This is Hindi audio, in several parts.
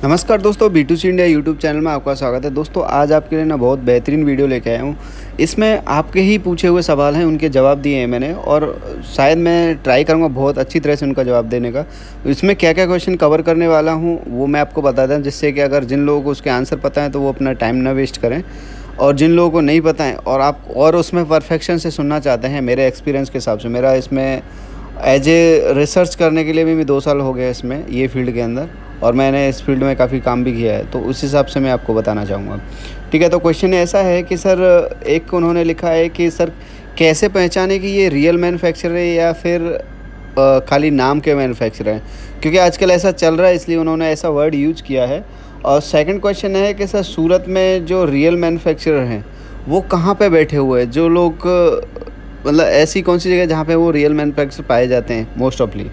नमस्कार दोस्तों, B2C इंडिया यूट्यूब चैनल में आपका स्वागत है। दोस्तों आज आपके लिए ना बहुत बेहतरीन वीडियो लेके आया हूँ। इसमें आपके ही पूछे हुए सवाल हैं, उनके जवाब दिए हैं मैंने, और शायद मैं ट्राई करूँगा बहुत अच्छी तरह से उनका जवाब देने का। इसमें क्या क्या क्वेश्चन कवर करने वाला हूँ वो मैं आपको बता दूँ, जिससे कि अगर जिन लोगों को उसके आंसर पता है तो वो अपना टाइम ना वेस्ट करें, और जिन लोगों को नहीं पता है और आप और उसमें परफेक्शन से सुनना चाहते हैं मेरे एक्सपीरियंस के हिसाब से, मेरा इसमें एज ए रिसर्च करने के लिए भी 2 साल हो गए इसमें, ये फील्ड के अंदर, और मैंने इस फील्ड में काफ़ी काम भी किया है, तो उस हिसाब से मैं आपको बताना चाहूँगा। ठीक है, तो क्वेश्चन ऐसा है कि सर, एक उन्होंने लिखा है कि सर कैसे पहचाने कि ये रियल मैन्युफैक्चरर है या फिर खाली नाम के मैन्युफैक्चरर हैं, क्योंकि आजकल ऐसा चल रहा है इसलिए उन्होंने ऐसा वर्ड यूज किया है। और सेकंड क्वेश्चन है कि सर सूरत में जो रियल मैन्युफैक्चरर हैं वो कहाँ पे बैठे हुए हैं, जो लोग मतलब ऐसी कौन सी जगह जहाँ पे वो रियल मैन्युफैक्चरर पाए जाते हैं मोस्ट ऑफली।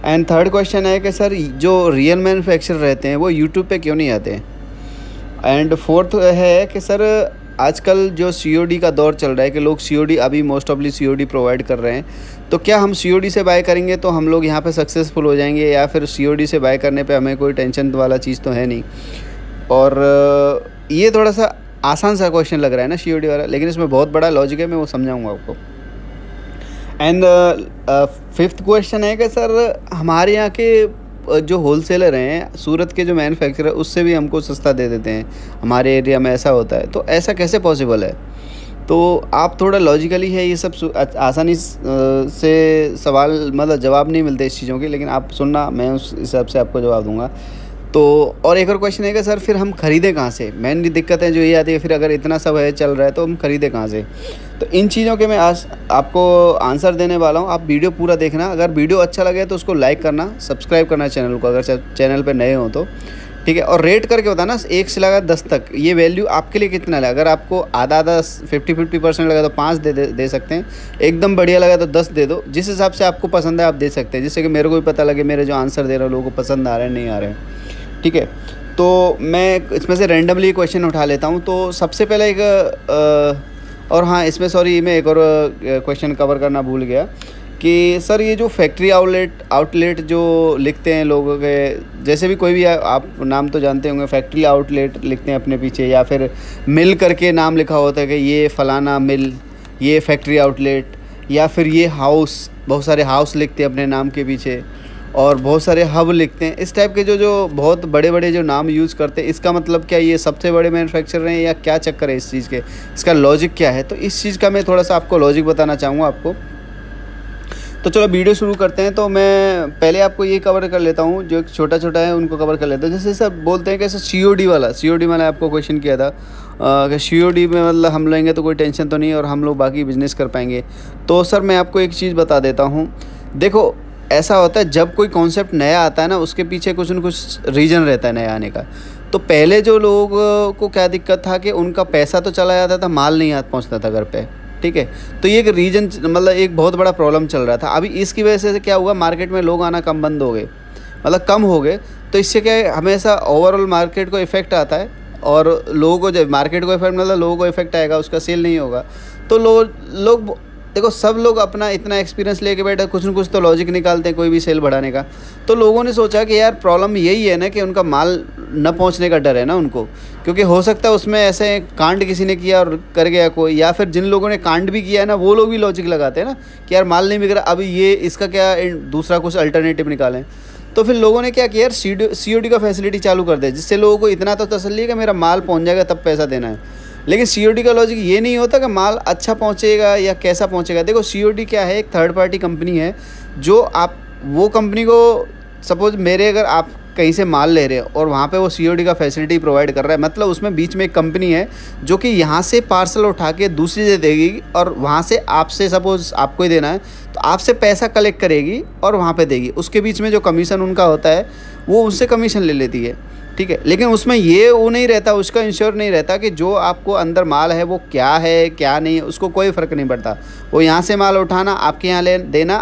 एंड थर्ड क्वेश्चन है कि सर जो रियल मैन्युफैक्चरर रहते हैं वो यूट्यूब पे क्यों नहीं आते हैं। एंड फोर्थ है कि सर आजकल जो COD का दौर चल रहा है कि लोग COD अभी मोस्ट ऑफली COD प्रोवाइड कर रहे हैं, तो क्या हम COD से बाय करेंगे तो हम लोग यहाँ पे सक्सेसफुल हो जाएंगे, या फिर COD से बाय करने पे हमें कोई टेंशन वाला चीज़ तो है नहीं। और ये थोड़ा सा आसान सा क्वेश्चन लग रहा है ना COD वाला, लेकिन इसमें बहुत बड़ा लॉजिक है, मैं वो समझाऊँगा आपको। एंड फिफ्थ क्वेश्चन है कि सर हमारे यहाँ के जो होलसेलर हैं, सूरत के जो मैन्युफैक्चरर उससे भी हमको सस्ता दे देते हैं, हमारे एरिया में ऐसा होता है, तो ऐसा कैसे पॉसिबल है। तो आप थोड़ा लॉजिकली है, ये सब आसानी से सवाल मतलब जवाब नहीं मिलते इस चीज़ों के, लेकिन आप सुनना, मैं उस हिसाब से आपको जवाब दूंगा। तो और एक और क्वेश्चन है कि सर फिर हम ख़रीदें कहाँ से। मेन दिक्कत है जो ये आती है, फिर अगर इतना सब है चल रहा है तो हम ख़रीदें कहाँ से। तो इन चीज़ों के मैं आज आपको आंसर देने वाला हूँ, आप वीडियो पूरा देखना। अगर वीडियो अच्छा लगे तो उसको लाइक करना, सब्सक्राइब करना चैनल को अगर चैनल पर नए हो तो, ठीक है। और रेट करके बताना 1 से लगा 10 तक ये वैल्यू आपके लिए कितना लगा। अगर आपको आधा 50% लगा तो 5 दे सकते हैं, एकदम बढ़िया लगा तो 10 दे दो, जिस हिसाब से आपको पसंद है आप दे सकते हैं, जिससे कि मेरे को भी पता लगे मेरे जो आंसर दे रहे हैं लोगों को पसंद आ रहे हैं नहीं आ रहे हैं, ठीक है। तो मैं इसमें से रैंडमली क्वेश्चन उठा लेता हूँ। तो सबसे पहले एक और हाँ, इसमें सॉरी मैं एक और क्वेश्चन कवर करना भूल गया कि सर ये जो फैक्ट्री आउटलेट जो लिखते हैं लोगों के, जैसे भी कोई भी आप नाम तो जानते होंगे, फैक्ट्री आउटलेट लिखते हैं अपने पीछे, या फिर मिल करके नाम लिखा होता है कि ये फ़लाना मिल, ये फैक्ट्री आउटलेट, या फिर ये हाउस, बहुत सारे हाउस लिखते हैं अपने नाम के पीछे, और बहुत सारे हब लिखते हैं। इस टाइप के जो बहुत बड़े बड़े जो नाम यूज़ करते हैं, इसका मतलब क्या ये सबसे बड़े मैन्युफैक्चरर हैं या क्या चक्कर है इस चीज़ के, इसका लॉजिक क्या है। तो इस चीज़ का मैं थोड़ा सा आपको लॉजिक बताना चाहूँगा आपको। तो चलो वीडियो शुरू करते हैं। तो मैं पहले आपको ये कवर कर लेता हूँ, जो छोटा छोटा है उनको कवर कर लेता हूँ। जैसे सब बोलते हैं कि सर COD वाला आपको क्वेश्चन किया था कि COD में मतलब हम लेंगे तो कोई टेंशन तो नहीं और हम लोग बाकी बिजनेस कर पाएंगे। तो सर मैं आपको एक चीज़ बता देता हूँ, देखो ऐसा होता है जब कोई कॉन्सेप्ट नया आता है ना, उसके पीछे कुछ न कुछ रीज़न रहता है नया आने का। तो पहले जो लोगों को क्या दिक्कत था कि उनका पैसा तो चला जाता था, माल नहीं हाथ पहुंचता था घर पे, ठीक है। तो ये एक रीजन मतलब एक बहुत बड़ा प्रॉब्लम चल रहा था। अभी इसकी वजह से क्या हुआ, मार्केट में लोग आना कम बंद हो गए, मतलब कम हो गए। तो इससे क्या है, हमेशा ओवरऑल मार्केट को इफेक्ट आता है, और लोगों को जब मार्केट को इफेक्ट मतलब लोगों को इफेक्ट आएगा, उसका सेल नहीं होगा। तो लोग देखो, सब लोग अपना इतना एक्सपीरियंस लेके बैठे, कुछ न कुछ तो लॉजिक निकालते हैं कोई भी सेल बढ़ाने का। तो लोगों ने सोचा कि यार प्रॉब्लम यही है ना कि उनका माल न पहुंचने का डर है ना उनको, क्योंकि हो सकता है उसमें ऐसे कांड किसी ने किया और कर गया कोई, या फिर जिन लोगों ने कांड भी किया है ना वो लोग भी लॉजिक लगाते हैं ना कि यार माल नहीं बिक रहा, अभी ये इसका क्या दूसरा कुछ अल्टरनेटिव निकालें। तो फिर लोगों ने क्या किया यार, COD का फैसिलिटी चालू कर दे, जिससे लोगों को इतना तो तसल्ली है कि मेरा माल पहुँच जाएगा तब पैसा देना है। लेकिन COD का लॉजिक ये नहीं होता कि माल अच्छा पहुंचेगा या कैसा पहुंचेगा। देखो COD क्या है, एक थर्ड पार्टी कंपनी है, जो आप वो कंपनी को सपोज मेरे अगर आप कहीं से माल ले रहे हो और वहाँ पे वो COD का फैसिलिटी प्रोवाइड कर रहा है, मतलब उसमें बीच में एक कंपनी है जो कि यहाँ से पार्सल उठा के दूसरी जगह देगी, और वहाँ से आपसे सपोज आपको ही देना है तो आपसे पैसा कलेक्ट करेगी और वहाँ पे देगी। उसके बीच में जो कमीशन उनका होता है वो उससे कमीशन ले लेती है, ठीक है। लेकिन उसमें ये वो नहीं रहता, उसका इंश्योर नहीं रहता कि जो आपको अंदर माल है वो क्या है क्या नहीं है, उसको कोई फ़र्क नहीं पड़ता। वो यहाँ से माल उठाना, आपके यहाँ ले देना,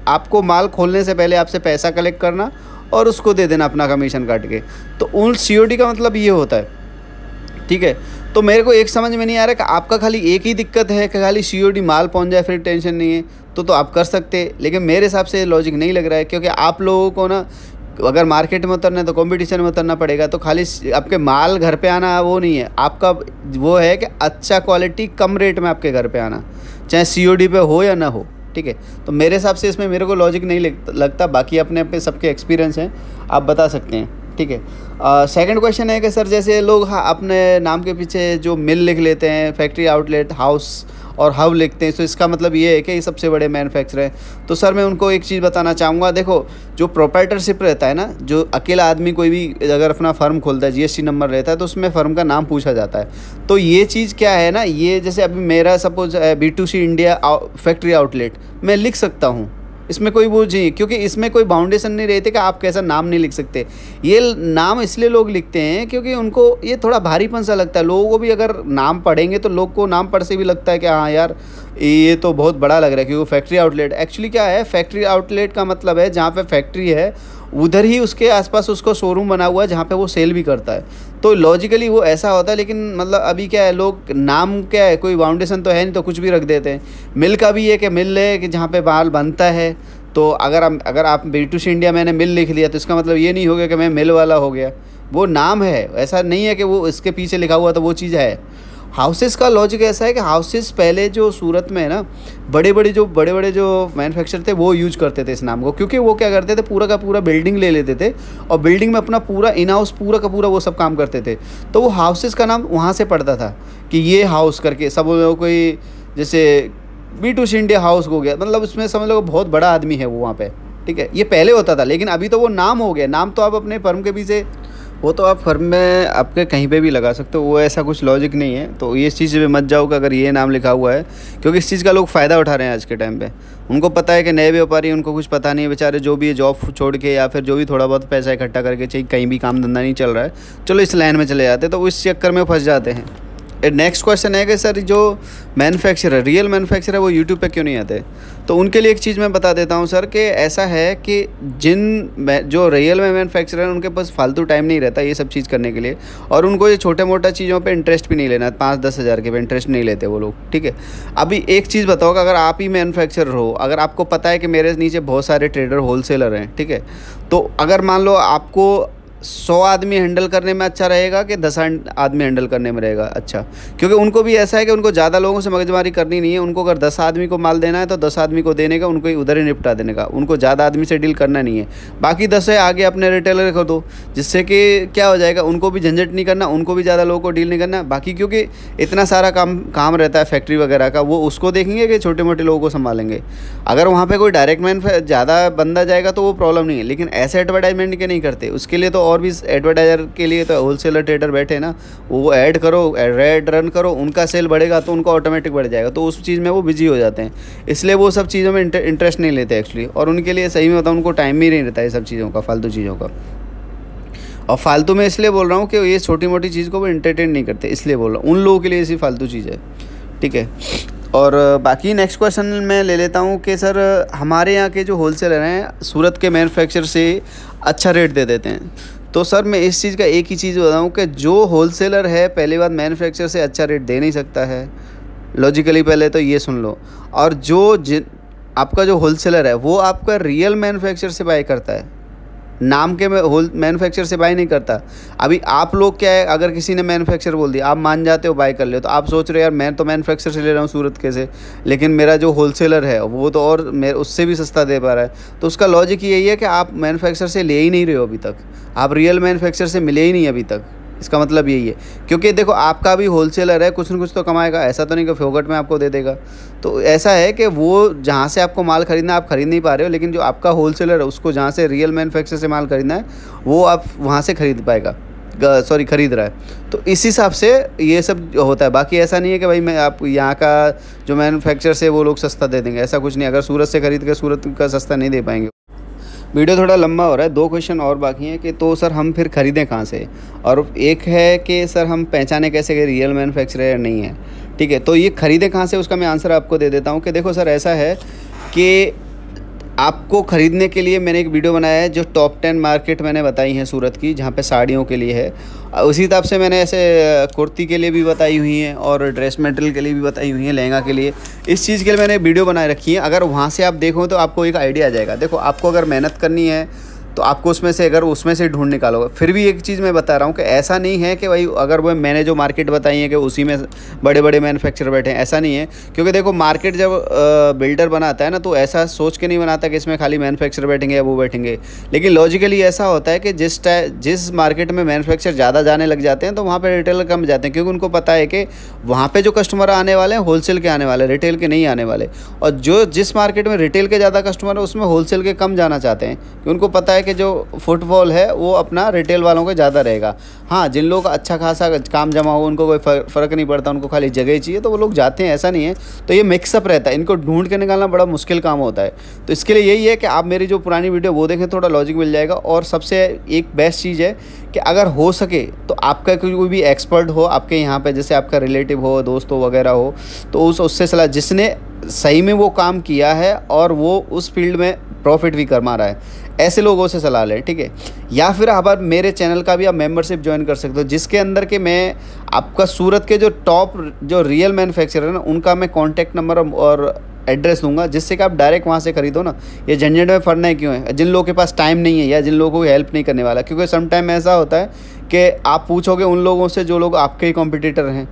आपको माल खोलने से पहले आपसे पैसा कलेक्ट करना और उसको दे देना अपना कमीशन काट के। तो उन COD का मतलब ये होता है, ठीक है। तो मेरे को एक समझ में नहीं आ रहा कि आपका खाली एक ही दिक्कत है कि खाली COD माल पहुंच जाए फिर टेंशन नहीं है, तो आप कर सकते। लेकिन मेरे हिसाब से लॉजिक नहीं लग रहा है, क्योंकि आप लोगों को ना अगर मार्केट में उतरना है तो कंपटीशन में उतरना पड़ेगा। तो खाली आपके माल घर पे आना वो नहीं है, आपका वो है कि अच्छा क्वालिटी कम रेट में आपके घर पे आना, चाहे COD पे हो या ना हो, ठीक है। तो मेरे हिसाब से इसमें मेरे को लॉजिक नहीं लगता। बाकी अपने अपने सबके एक्सपीरियंस हैं, आप बता सकते हैं, ठीक है। सेकंड क्वेश्चन है कि सर जैसे लोग अपने नाम के पीछे जो मिल लिख लेते हैं, फैक्ट्री आउटलेट, हाउस और हब लिखते हैं, तो इसका मतलब ये है कि ये सबसे बड़े मैन्युफैक्चरर हैं। तो सर मैं उनको एक चीज़ बताना चाहूँगा, देखो जो प्रोप्राइटरशिप रहता है ना, जो अकेला आदमी कोई भी अगर अपना फर्म खोलता है, GST नंबर रहता है, तो उसमें फ़र्म का नाम पूछा जाता है। तो ये चीज़ क्या है ना, ये जैसे अभी मेरा suppose B2C India factory outlet मैं लिख सकता हूँ, इसमें कोई वो नहीं, क्योंकि इसमें कोई बाउंडेशन नहीं रहती कि आप कैसा नाम नहीं लिख सकते। ये नाम इसलिए लोग लिखते हैं क्योंकि उनको ये थोड़ा भारीपन सा लगता है। लोगों को भी अगर नाम पढ़ेंगे तो लोग को नाम पढ़ से भी लगता है कि हाँ यार ये तो बहुत बड़ा लग रहा है, क्योंकि फैक्ट्री आउटलेट एक्चुअली क्या है, फैक्ट्री आउटलेट का मतलब है जहाँ पे फैक्ट्री है उधर ही उसके आसपास उसको शोरूम बना हुआ है जहाँ पे वो सेल भी करता है। तो लॉजिकली वो ऐसा होता है, लेकिन मतलब अभी क्या है, लोग नाम क्या है, कोई बाउंडेशन तो है नहीं, तो कुछ भी रख देते हैं। मिल का भी है कि मिल है कि जहाँ पे माल बनता है। तो अगर आप B2C इंडिया मैंने मिल लिख लिया तो इसका मतलब ये नहीं हो गया कि मैं मिल वाला हो गया, वो नाम है, ऐसा नहीं है कि वो इसके पीछे लिखा हुआ तो वो चीज़ है। हाउसेस का लॉजिक ऐसा है कि हाउसेस पहले जो सूरत में है ना, बड़े बड़े जो मैन्युफैक्चर थे वो यूज करते थे इस नाम को, क्योंकि वो क्या करते थे, पूरा का पूरा बिल्डिंग ले लेते थे और बिल्डिंग में अपना पूरा इन हाउस पूरा का पूरा वो सब काम करते थे। तो वो हाउसेस का नाम वहाँ से पड़ता था कि ये हाउस करके सब, कोई जैसे B2C इंडिया हाउस हो गया, मतलब उसमें समझ लो बहुत बड़ा आदमी है वो वहाँ पे, ठीक है। ये पहले होता था, लेकिन अभी तो वो नाम हो गया। नाम तो आप अपने फर्म के पीछे, वो तो आप फर्म में आपके कहीं पे भी लगा सकते हो, वो ऐसा कुछ लॉजिक नहीं है। तो ये चीज़ में मत जाओ कि अगर ये नाम लिखा हुआ है, क्योंकि इस चीज़ का लोग फ़ायदा उठा रहे हैं आज के टाइम पे। उनको पता है कि नए व्यापारी, उनको कुछ पता नहीं है बेचारे, जो भी जॉब छोड़ के या फिर जो भी थोड़ा बहुत पैसा इकट्ठा करके, चाहिए कहीं भी काम धंधा नहीं चल रहा है, चलो इस लाइन में चले जाते, तो इस चक्कर में फंस जाते हैं। नेक्स्ट क्वेश्चन है कि सर जो मैन्युफैक्चरर, रियल मैन्युफैक्चरर है, वो यूट्यूब पे क्यों नहीं आते? तो उनके लिए एक चीज़ मैं बता देता हूँ सर, कि ऐसा है कि जो रियल में मैन्युफैक्चरर हैं उनके पास फालतू टाइम नहीं रहता ये सब चीज़ करने के लिए, और उनको ये छोटे मोटा चीज़ों पे इंटरेस्ट भी नहीं लेना, 5-10 हज़ार के पे इंटरेस्ट नहीं लेते वो लोग, ठीक है। अभी एक चीज़ बताओ कि अगर आप ही मैन्युफैक्चरर हो, अगर आपको पता है कि मेरे नीचे बहुत सारे ट्रेडर होलसेलर हैं, ठीक है, तो अगर मान लो आपको 100 आदमी हैंडल करने में अच्छा रहेगा कि 10 आदमी हैंडल करने में रहेगा अच्छा, क्योंकि उनको भी ऐसा है कि उनको ज़्यादा लोगों से मगजमारी करनी नहीं है। उनको अगर 10 आदमी को माल देना है तो 10 आदमी को देने का, उनको उधर ही निपटा देने का, उनको ज़्यादा आदमी से डील करना नहीं है। बाकी 10 है आगे अपने रिटेलर को दो, जिससे कि क्या हो जाएगा, उनको भी झंझट नहीं करना, उनको भी ज़्यादा लोगों को डील नहीं करना। बाकी क्योंकि इतना सारा काम रहता है फैक्ट्री वगैरह का, वो उसको देखेंगे कि छोटे मोटे लोगों को संभालेंगे। अगर वहाँ पर कोई डायरेक्ट मैन ज़्यादा बंदा जाएगा तो वो प्रॉब्लम नहीं है, लेकिन ऐसे एडवर्टाइजमेंट के नहीं करते। उसके लिए तो और भी एडवर्टाइजर के लिए तो होलसेलर ट्रेडर बैठे ना, वो ऐड करो, रेड रन करो, उनका सेल बढ़ेगा तो उनका ऑटोमेटिक बढ़ जाएगा, तो उस चीज़ में वो बिजी हो जाते हैं, इसलिए वो सब चीज़ों में इंटरेस्ट नहीं लेते एक्चुअली। और उनके लिए सही में होता है, उनको टाइम ही नहीं रहता है सब चीज़ों का, फालतू चीज़ों का। और फालतू में इसलिए बोल रहा हूँ कि ये छोटी मोटी चीज़ को वो एंटरटेन नहीं करते, इसलिए बोल रहा हूँ, उन लोगों के लिए ऐसी फालतू चीज़ है, ठीक है। और बाकी नेक्स्ट क्वेश्चन मैं ले लेता हूँ कि सर हमारे यहाँ के जो होलसेलर हैं सूरत के मैन्युफैक्चरर से अच्छा रेट दे देते हैं। तो सर मैं इस चीज़ का एक ही चीज़ बताऊँ कि जो होलसेलर है पहली बात मैन्युफैक्चरर से अच्छा रेट दे नहीं सकता है, लॉजिकली पहले तो ये सुन लो। और आपका जो होलसेलर है वो आपका रियल मैन्युफैक्चरर से बाय करता है, नाम के मैन्युफैक्चरर से बाय नहीं करता। अभी आप लोग क्या है, अगर किसी ने मैन्युफैक्चरर बोल दिया, आप मान जाते हो, बाय कर ले, तो आप सोच रहे हो यार मैं तो मैन्युफैक्चरर से ले रहा हूँ सूरत के से, लेकिन मेरा जो होलसेलर है वो तो और उससे भी सस्ता दे पा रहा है। तो उसका लॉजिक यही है कि आप मैन्युफैक्चरर से ले ही नहीं रहे हो अभी तक, आप रियल मैन्युफैक्चरर से मिले ही नहीं अभी तक। इसका मतलब यही है, क्योंकि देखो आपका भी होलसेलर है, कुछ न कुछ तो कमाएगा, ऐसा तो नहीं कि फोकट में आपको दे देगा। तो ऐसा है कि वो जहाँ से आपको माल खरीदना आप खरीद नहीं पा रहे हो, लेकिन जो आपका होलसेलर है उसको जहाँ से रियल मैन्युफैक्चरर से माल खरीदना है वो आप वहाँ से खरीद पाएगा, खरीद रहा है। तो इस हिसाब से ये सब होता है। बाकी ऐसा नहीं है कि भाई मैं आप यहाँ का जो मैन्युफैक्चरर से वो लोग सस्ता दे देंगे, ऐसा कुछ नहीं। अगर सूरत से खरीद के सूरत का सस्ता नहीं दे पाएंगे। वीडियो थोड़ा लंबा हो रहा है, 2 क्वेश्चन और बाकी हैं कि तो सर हम फिर ख़रीदें कहाँ से, और एक है कि सर हम पहचाने कैसे कि रियल मैन्युफैक्चरर नहीं है, ठीक है। तो ये ख़रीदें कहाँ से, उसका मैं आंसर आपको दे देता हूँ कि देखो सर ऐसा है कि आपको ख़रीदने के लिए मैंने एक वीडियो बनाया है जो टॉप 10 मार्केट मैंने बताई हैं सूरत की, जहाँ पे साड़ियों के लिए है। उसी हिसाब से मैंने ऐसे कुर्ती के लिए भी बताई हुई हैं और ड्रेस मटेरियल के लिए भी बताई हुई हैं, लहंगा के लिए, इस चीज़ के लिए मैंने वीडियो बनाए रखी है। अगर वहाँ से आप देखो तो आपको एक आइडिया आ जाएगा। देखो आपको अगर मेहनत करनी है तो आपको उसमें से अगर उसमें से ढूंढ निकालोगे। फिर भी एक चीज़ मैं बता रहा हूँ कि ऐसा नहीं है कि भाई अगर वो मैंने जो मार्केट बताई है कि उसी में बड़े बड़े मैन्युफैक्चरर बैठे हैं, ऐसा नहीं है। क्योंकि देखो मार्केट जब बिल्डर बनाता है ना तो ऐसा सोच के नहीं बनाता कि इसमें खाली मैन्युफैक्चरर बैठेंगे या वो बैठेंगे, लेकिन लॉजिकली ऐसा होता है कि जिस मार्केट में मैन्युफैक्चरर ज़्यादा जाने लग जाते हैं तो वहाँ पर रिटेलर कम जाते हैं, क्योंकि उनको पता है कि वहाँ पर जो कस्टमर आने वाले हैं होलसेल के आने वाले, रिटेल के नहीं आने वाले। और जिस मार्केट में रिटेल के ज़्यादा कस्टमर है उसमें होलसेल के कम जाना चाहते हैं, कि उनको पता है कि जो फुटफॉल है वो अपना रिटेल वालों का ज़्यादा रहेगा। हाँ, जिन लोगों का अच्छा खासा काम जमा हो उनको कोई फ़र्क नहीं पड़ता, उनको खाली जगह ही चाहिए तो वो लोग जाते हैं, ऐसा नहीं है। तो ये मिक्सअप रहता है, इनको ढूंढ के निकालना बड़ा मुश्किल काम होता है। तो इसके लिए यही है कि आप मेरी जो पुरानी वीडियो वो देखें, थोड़ा लॉजिक मिल जाएगा। और सबसे एक बेस्ट चीज़ है कि अगर हो सके तो आपका कोई भी एक्सपर्ट हो आपके यहाँ पे, जैसे आपका रिलेटिव हो, दोस्त हो वगैरह हो, तो उससे सलाह, जिसने सही में वो काम किया है और वो उस फील्ड में प्रॉफिट भी कमा रहा है, ऐसे लोगों से सलाह लें, ठीक है। या फिर आप मेरे चैनल का भी आप मेंबरशिप ज्वाइन कर सकते हो, जिसके अंदर के मैं आपका सूरत के जो टॉप जो रियल मैन्युफैक्चरर है ना उनका मैं कॉन्टैक्ट नंबर और एड्रेस दूंगा, जिससे कि आप डायरेक्ट वहाँ से खरीदो ना। ये झंझट में पड़ना है क्यों है, जिन लोगों के पास टाइम नहीं है या जिन लोगों को हेल्प नहीं करने वाला। क्योंकि सम टाइम ऐसा होता है कि आप पूछोगे उन लोगों से जो लोग आपके ही कॉम्पिटिटर हैं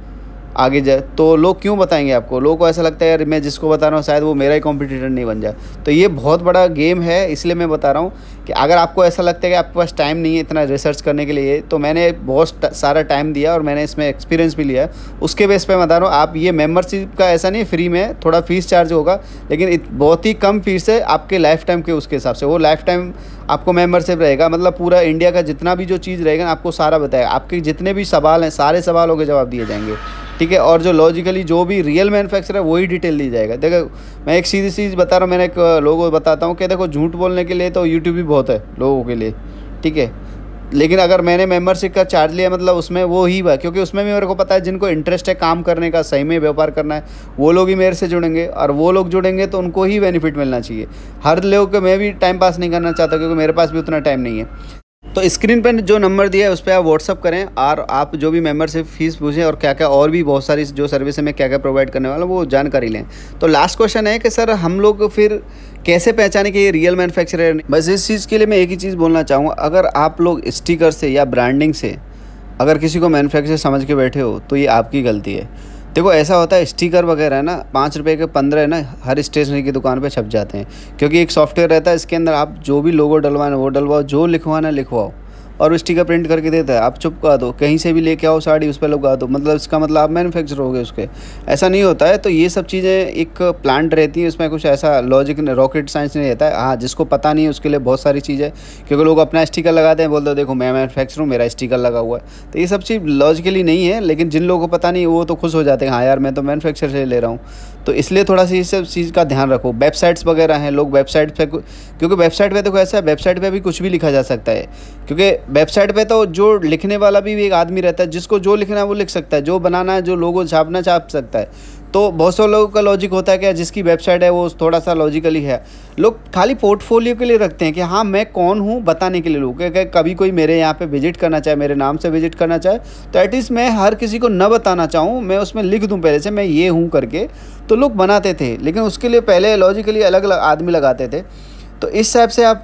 आगे जाए, तो लोग क्यों बताएंगे आपको। लोगों को ऐसा लगता है यार मैं जिसको बता रहा हूँ शायद वो मेरा ही कॉम्पिटिटर नहीं बन जाए। तो ये बहुत बड़ा गेम है, इसलिए मैं बता रहा हूँ कि अगर आपको ऐसा लगता है कि आपके पास टाइम नहीं है इतना रिसर्च करने के लिए, तो मैंने बहुत सारा टाइम दिया और मैंने इसमें एक्सपीरियंस भी लिया है, उसके बेस पे बता रहा हूँ। आप ये मेंबरशिप का ऐसा नहीं फ्री में, थोड़ा फीस चार्ज होगा, लेकिन बहुत ही कम फीस है आपके लाइफ टाइम के उसके हिसाब से। वो लाइफ टाइम आपको मेंबरशिप रहेगा, मतलब पूरा इंडिया का जितना भी जो चीज़ रहेगा आपको सारा बताएगा। आपके जितने भी सवाल हैं सारे सवालों के जवाब दिए जाएंगे, ठीक है। और जो लॉजिकली जो भी रियल मैन्युफैक्चरर है वही डिटेल दी जाएगा। देखो मैं एक सीधी चीज़ बता रहा हूँ, मैंने एक लोगों को बताता हूँ कि देखो झूठ बोलने के लिए तो यूट्यूब भी बहुत है लोगों के लिए, ठीक है। लेकिन अगर मैंने मेंबरशिप का चार्ज लिया मतलब उसमें वो ही हुआ, क्योंकि उसमें भी मेरे को पता है जिनको इंटरेस्ट है काम करने का, सही में व्यापार करना है, वो लोग ही मेरे से जुड़ेंगे। और वो लोग जुड़ेंगे तो उनको ही बेनिफिट मिलना चाहिए। हर लोग को मैं भी टाइम पास नहीं करना चाहता, क्योंकि मेरे पास भी उतना टाइम नहीं है। तो स्क्रीन पर जो नंबर दिया है उस पर आप व्हाट्सअप करें और आप जो भी मेंबरशिप फीस पूछें और क्या क्या और भी बहुत सारी जो सर्विस है मैं क्या क्या प्रोवाइड करने वाला हूँ वो जानकारी लें। तो लास्ट क्वेश्चन है कि सर हम लोग फिर कैसे पहचाने कि ये रियल मैन्युफैक्चरर है। बस इस चीज़ के लिए मैं एक ही चीज़ बोलना चाहूँगा, अगर आप लोग स्टिकर से या ब्रांडिंग से अगर किसी को मैन्युफैक्चरर समझ के बैठे हो तो ये आपकी गलती है। देखो ऐसा होता है स्टिकर वगैरह है ना 5 रुपये के 15 है ना हर स्टेशनरी की दुकान पे छप जाते हैं, क्योंकि एक सॉफ्टवेयर रहता है इसके अंदर आप जो भी लोगो डलवाना वो डलवाओ, जो लिखवाना लिखवाओ और वो स्टिकर प्रिंट करके देता है। आप चुपका दो, कहीं से भी लेके आओ साड़ी उस पर लगा दो, मतलब इसका मतलब आप मैन्युफैक्चर हो गए उसके। ऐसा नहीं होता है। तो ये सब चीज़ें एक प्लांट रहती हैं, इसमें कुछ ऐसा लॉजिक रॉकेट साइंस नहीं रहता है। हाँ, जिसको पता नहीं है उसके लिए बहुत सारी चीज़ें, क्योंकि लोग अपना स्टिकर लगाते हैं, बोलते हैं देखो मैं मैन्युफैक्चर हूँ मेरा स्टिकर लगा हुआ है। तो ये सब चीज़ लॉजिकली नहीं है, लेकिन जिन लोगों को पता नहीं वो तो खुश हो जाते हैं हाँ यार मैं तो मैन्युफैक्चर से ले रहा हूँ। तो इसलिए थोड़ा सा इस सब चीज़ का ध्यान रखो। वेबसाइट्स वगैरह हैं, लोग वेबसाइट पे, क्योंकि वेबसाइट पे देखो ऐसा है वेबसाइट पे भी कुछ भी लिखा जा सकता है, क्योंकि वेबसाइट पे तो जो लिखने वाला भी एक आदमी रहता है, जिसको जो लिखना है वो लिख सकता है, जो बनाना है जो लोगो छापना छाप सकता है। तो बहुत से लोगों का लॉजिक होता है कि जिसकी वेबसाइट है वो थोड़ा सा लॉजिकली है। लोग खाली पोर्टफोलियो के लिए रखते हैं कि हाँ मैं कौन हूँ बताने के लिए लोग, कि कभी कोई मेरे यहाँ पे विजिट करना चाहे, मेरे नाम से विजिट करना चाहे, तो एटलीस्ट मैं हर किसी को न बताना चाहूँ, मैं उसमें लिख दूँ पहले से मैं ये हूँ करके। तो लोग बनाते थे, लेकिन उसके लिए पहले लॉजिकली अलग अलग आदमी लगाते थे। तो इस हिसाब से आप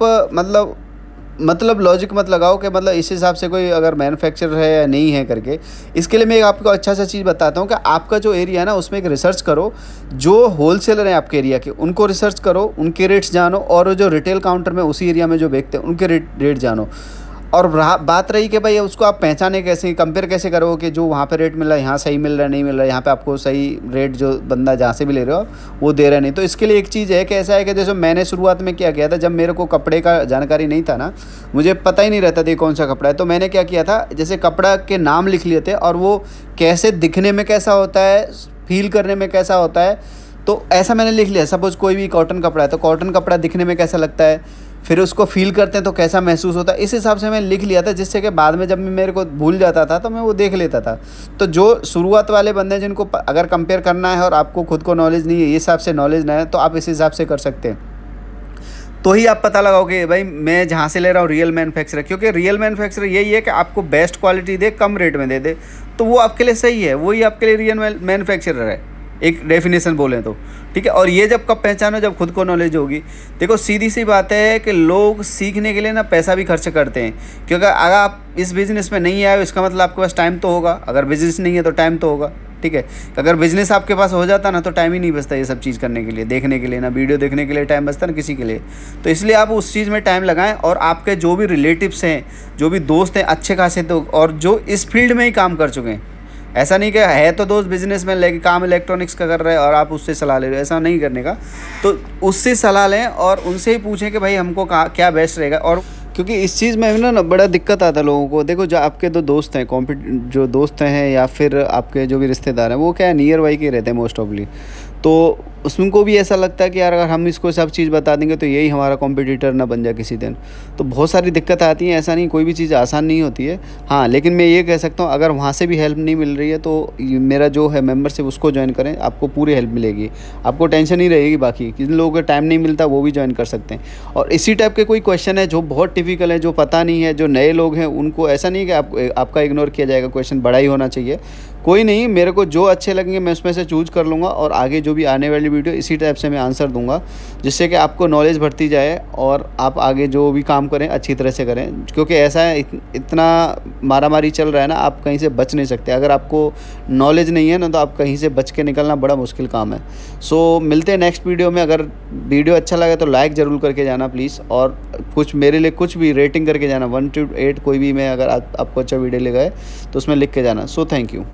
मतलब लॉजिक मत लगाओ कि मतलब इस हिसाब से कोई अगर मैन्युफैक्चरर है या नहीं है करके। इसके लिए मैं आपको अच्छा सा चीज़ बताता हूँ कि आपका जो एरिया है ना उसमें एक रिसर्च करो, जो होलसेलर हैं आपके एरिया के उनको रिसर्च करो, उनके रेट्स जानो, और जो रिटेल काउंटर में उसी एरिया में जो बेचते हैं उनके रेट जानो। और बात रही कि भाई उसको आप पहचाने कैसे, कंपेयर कैसे करो कि जो वहाँ पे रेट मिल रहा है यहाँ सही मिल रहा है नहीं मिल रहा है, यहाँ पे आपको सही रेट जो बंदा जहाँ से भी ले रहे हो वो दे रहा नहीं। तो इसके लिए एक चीज़ है कि ऐसा है कि जैसे मैंने शुरुआत में क्या किया था, जब मेरे को कपड़े का जानकारी नहीं था ना, मुझे पता ही नहीं रहता था कौन सा कपड़ा है, तो मैंने क्या किया था जैसे कपड़ा के नाम लिख लिए थे और वो कैसे दिखने में कैसा होता है, फील करने में कैसा होता है, तो ऐसा मैंने लिख लिया। सपोज़ कोई भी कॉटन कपड़ा है तो कॉटन कपड़ा दिखने में कैसा लगता है, फिर उसको फील करते हैं तो कैसा महसूस होता है, इस हिसाब से मैं लिख लिया था, जिससे कि बाद में जब मेरे को भूल जाता था तो मैं वो देख लेता था। तो जो शुरुआत वाले बंदे जिनको अगर कंपेयर करना है और आपको खुद को नॉलेज नहीं है, ये हिसाब से नॉलेज नहीं है, तो आप इस हिसाब से कर सकते हैं। तो ही आप पता लगाओगे भाई मैं जहाँ से ले रहा हूँ रियल मैन्युफैक्चरर, क्योंकि रियल मैन्युफैक्चरर यही है कि आपको बेस्ट क्वालिटी दे, कम रेट में दे दे, तो वो आपके लिए सही है, वही आपके लिए रियल मैन्युफैक्चरर है। एक डेफिनेशन बोलें तो, ठीक है। और ये जब कब पहचानो, जब खुद को नॉलेज होगी। देखो सीधी सी बात है कि लोग सीखने के लिए ना पैसा भी खर्च करते हैं, क्योंकि अगर आप इस बिज़नेस में नहीं आए इसका मतलब आपके पास टाइम तो होगा, अगर बिज़नेस नहीं है तो टाइम तो होगा, ठीक है। अगर बिज़नेस आपके पास हो जाता ना तो टाइम ही नहीं बचता ये सब चीज़ करने के लिए, देखने के लिए, ना वीडियो देखने के लिए टाइम बचता ना किसी के लिए। तो इसलिए आप उस चीज़ में टाइम लगाएं, और आपके जो भी रिलेटिव्स हैं, जो भी दोस्त हैं अच्छे खासे, तो और जो इस फील्ड में ही काम कर चुके हैं, ऐसा नहीं कि है तो दोस्त बिजनेस में लेके काम इलेक्ट्रॉनिक्स का कर रहे हैं और आप उससे सलाह ले रहे हो, ऐसा नहीं करने का। तो उससे सलाह लें और उनसे ही पूछें कि भाई हमको क्या बेस्ट रहेगा। और क्योंकि इस चीज़ में ना बड़ा दिक्कत आता है लोगों को। देखो जो आपके दो दोस्त हैं, जो दोस्त हैं या फिर आपके जो भी रिश्तेदार हैं, वो क्या है नियर बाई के रहते हैं मोस्ट ऑफली। तो उसको भी ऐसा लगता है कि यार अगर हम इसको सब चीज़ बता देंगे तो यही हमारा कॉम्पिटिटर ना बन जाए किसी दिन। तो बहुत सारी दिक्कत आती हैं, ऐसा नहीं, कोई भी चीज़ आसान नहीं होती है। हाँ, लेकिन मैं ये कह सकता हूँ अगर वहाँ से भी हेल्प नहीं मिल रही है तो मेरा जो है मेंबरशिप उसको ज्वाइन करें, आपको पूरी हेल्प मिलेगी, आपको टेंशन नहीं रहेगी। बाकी जिन लोगों को टाइम नहीं मिलता वो भी ज्वाइन कर सकते हैं। और इसी टाइप के कोई क्वेश्चन है जो बहुत टिपिकल है, जो पता नहीं है, जो नए लोग हैं, उनको ऐसा नहीं कि आपका इग्नोर किया जाएगा, क्वेश्चन बड़ा ही होना चाहिए। कोई नहीं, मेरे को जो अच्छे लगेंगे मैं उसमें से चूज़ कर लूँगा, और आगे जो भी आने वाली वीडियो इसी टाइप से मैं आंसर दूंगा, जिससे कि आपको नॉलेज बढ़ती जाए और आप आगे जो भी काम करें अच्छी तरह से करें। क्योंकि ऐसा है इतना मारामारी चल रहा है ना, आप कहीं से बच नहीं सकते। अगर आपको नॉलेज नहीं है ना तो आप कहीं से बच के निकलना बड़ा मुश्किल काम है। सो मिलते हैं नेक्स्ट वीडियो में। अगर वीडियो अच्छा लगे तो लाइक ज़रूर करके जाना प्लीज़, और कुछ मेरे लिए कुछ भी रेटिंग करके जाना 1 to 8 कोई भी, मैं अगर आपको अच्छा वीडियो लगा है तो उसमें लिख के जाना। So thank you.